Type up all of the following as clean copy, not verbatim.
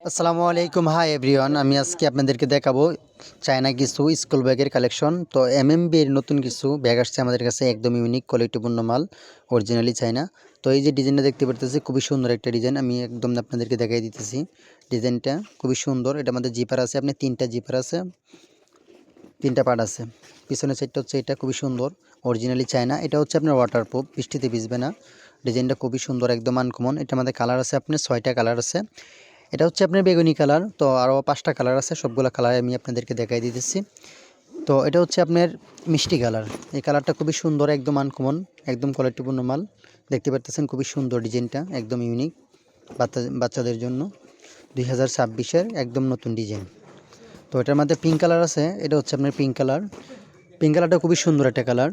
আসসালামু আলাইকুম, hi everyone. আমি আজকে আপনাদেরকে দেখাবো চায়না কিছু স্কুল ব্যাগের কালেকশন। তো এমএমবি এর নতুন কিছু ব্যাগ আসছে আমাদের কাছে, একদম ইউনিক কোয়ালিটিপূর্ণ মাল, অরিজিনালি চায়না। তো এই যে ডিজাইনটা দেখতে পারতেছি, খুবই সুন্দর একটা ডিজাইন। আমি একদম আপনাদেরকে দেখাই দিতেছি। ডিজাইনটা খুবই সুন্দর। এটা আমাদের জিপার আছে, আপনি তিনটা জিপার আছে, তিনটা পার্ট আছে। পিছনের সাইডটা হচ্ছে এটা, খুবই সুন্দর, অরিজিনালি চায়না। এটা হচ্ছে আপনার ওয়াটারপ্রুফ, বৃষ্টিতে ভিজবে না। ডিজাইনটা খুবই সুন্দর, একদম আনকমন। এটা আমাদের কালার আছে, আপনার 6টা কালার আছে। এটা হচ্ছে আপনার বেগুনি কালার। তো আরও 5টা কালার আছে, সবগুলো কালার আমি আপনাদেরকে দেখাই দিতেছি। তো এটা হচ্ছে আপনার মিষ্টি কালার। এই কালারটা খুবই সুন্দর, একদম আনকমন, একদম কোয়ালিটিপূর্ণ মাল। দেখতে পারতেছেন খুবই সুন্দর ডিজাইনটা, একদম ইউনিক, বাচ্চাদের জন্য 2026-এর একদম নতুন ডিজাইন। তো এটার মধ্যে পিঙ্ক কালার আছে, এটা হচ্ছে আপনার পিঙ্ক কালার। পিঙ্ক কালারটা খুবই সুন্দর একটা কালার।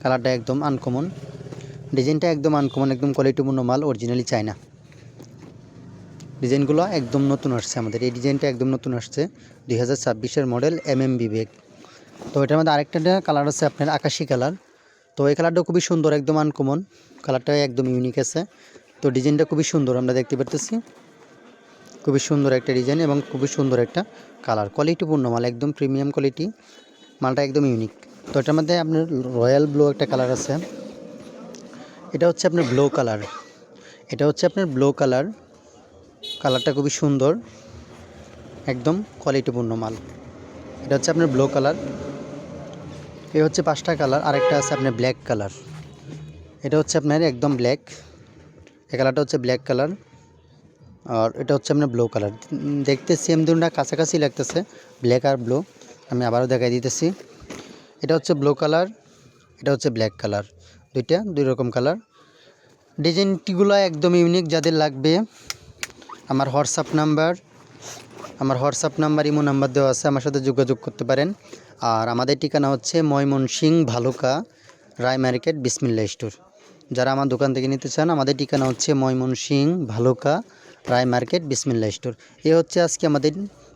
কালারটা একদম আনকমন, ডিজাইনটা একদম আনকমন, একদম কোয়ালিটিপূর্ণ মাল, অরিজিনালি চায়না। ডিজাইনগুলো একদম নতুন আসছে আমাদের, এই ডিজাইনটা একদম নতুন আসছে, 2026-এর মডেল এমএমবি ব্যাগ। তো এটার মধ্যে আরেকটা কালার আছে আপনার আকাশি কালার। তো এই কালারটা খুবই সুন্দর, একদম আনকমন, কালারটা একদম ইউনিক আছে। তো ডিজাইনটা খুবই সুন্দর, আমরা দেখতে পারতেছি, খুবই সুন্দর একটা ডিজাইন এবং খুবই সুন্দর একটা কালার, কোয়ালিটিপূর্ণ মাল, একদম প্রিমিয়াম কোয়ালিটি, মালটা একদম ইউনিক। তো এটার মধ্যে আপনার রয়্যাল ব্লু একটা কালার আছে, এটা হচ্ছে আপনার ব্লু কালার। এটা হচ্ছে আপনার ব্লু কালার, কালারটা খুবই সুন্দর, একদম কোয়ালিটিপূর্ণ মাল। এটা হচ্ছে আপনার ব্লু কালার। এই হচ্ছে 5টা কালার। আরেকটা আছে আপনার ব্ল্যাক কালার। এটা হচ্ছে আপনার একদম ব্ল্যাক, এই কালারটা হচ্ছে ব্ল্যাক কালার। আর এটা হচ্ছে আপনার ব্লু কালার। দেখতে সেম দুটা কাছাকাছি লাগতেছে, ব্ল্যাক আর ব্লু। আমি আবারও দেখাই দিতেছি। এটা হচ্ছে ব্লু কালার, এটা হচ্ছে ব্ল্যাক কালার, দুইটা দুই রকম কালার। ডিজাইনটিগুলো একদম ইউনিক। যাদের লাগবে আমার হোয়াটসঅ্যাপ নাম্বার ইমো নাম্বার দেওয়া আছে, আমার সাথে যোগাযোগ করতে পারেন। আর আমাদের ঠিকানা হচ্ছে ময়মনসিংহ ভালুকা, রায় মার্কেট, বিসমিল্লাহ স্টোর। যারা আমার দোকান থেকে নিতে চান, আমাদের ঠিকানা হচ্ছে ময়মনসিংহ ভালুকা, রায় মার্কেট, বিসমিল্লাহ স্টোর। এ হচ্ছে আজকে আমাদের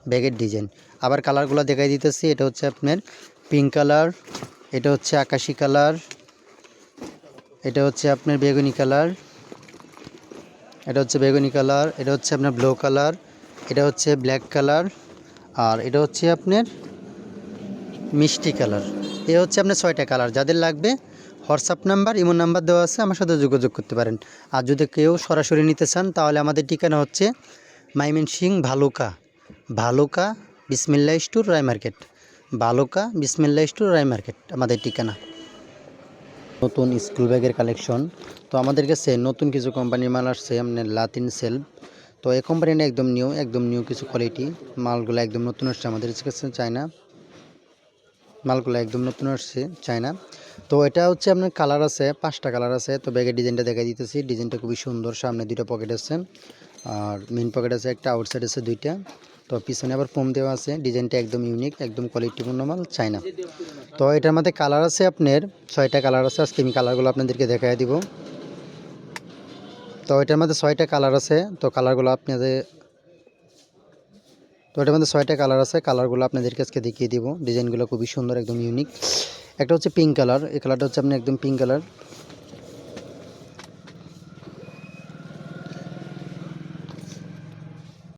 ব্যাগের ডিজাইন। আবার কালারগুলো দেখাই দিতেছি। এটা হচ্ছে আপনার পিঙ্ক কালার, এটা হচ্ছে আকাশি কালার, এটা হচ্ছে আপনার বেগুনি কালার, এটা হচ্ছে বেগুনি কালার, এটা হচ্ছে আপনার ব্লু কালার, এটা হচ্ছে ব্ল্যাক কালার, আর এটা হচ্ছে আপনার মিষ্টি কালার। এ হচ্ছে আপনার 6টা কালার। যাদের লাগবে হোয়াটসঅ্যাপ নাম্বার ইমো নাম্বার দেওয়া আছে, আমার সাথে যোগাযোগ করতে পারেন। আর যদি কেউ সরাসরি নিতে চান, তাহলে আমাদের ঠিকানা হচ্ছে ময়মনসিংহ ভালুকা বিসমিল্লাহ স্টোর, রায় মার্কেট, ভালুকা বিসমিল্লাহ স্টোর, রায় মার্কেট আমাদের ঠিকানা। নতুন স্কুল ব্যাগের কালেকশন। তো আমাদের কাছে নতুন কিছু কোম্পানির মাল আসছে, আপনার লাতিন সেলফ। তো এই কোম্পানিটা একদম নিউ কিছু কোয়ালিটি মালগুলো, একদম নতুন আসছে আমাদের কাছে, চায়না মালগুলো একদম নতুন আসছে, চায়না। তো এটা হচ্ছে আপনার কালার আছে, 5টা কালার আছে। তো ব্যাগের ডিজাইনটা দেখাই দিতেছি। ডিজাইনটা খুবই সুন্দর, সামনে 2টা পকেট আছে, আর মেন পকেট আছে একটা, আউটসাইড আছে 2টা। তো পিছনে আবার ফোম দেওয়া আছে। ডিজাইনটা একদম ইউনিক, একদম কোয়ালিটিপূর্ণ মাল, চায়না। তো এটার মধ্যে কালার আছে আপনার 6টা কালার আছে। আজকে আমি কালারগুলো আপনাদেরকে দেখাই দিব। তো এটার মধ্যে 6টা কালার আছে। তো কালারগুলো আপনাদের তো এটার মধ্যে 6টা কালার আছে, কালারগুলো আপনাদেরকে আজকে দেখিয়ে দিব। ডিজাইনগুলো খুবই সুন্দর, একদম ইউনিক। একটা হচ্ছে পিঙ্ক কালার, এই কালারটা হচ্ছে আপনার একদম পিঙ্ক কালার।